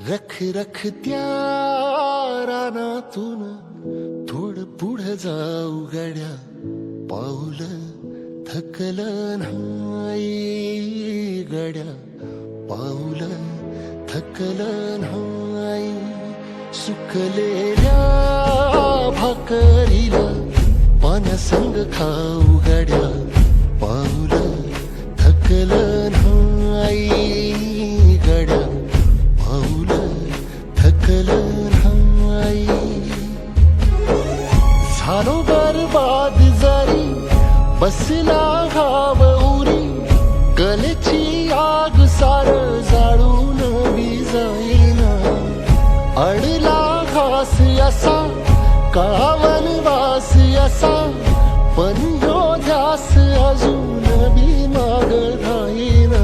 रख रख त्या रानातून थोडं पुढं जाऊ गड्या, पाऊल थकलं नाही गड्या, पाऊल थकलं नाही. सुकलेल्या भाकरीला पाण्यासंग खाऊ गड्या, पाऊल थकलं नाही गड्या, पाऊल थकलं नाही. झालो बरबाद जरी बसला घाव उरी, कलेची आग सार जाळून विजाईना. अडला घास असा काळा वनवास असा, पण ह्यो ध्यास अजून बी माग राहीना.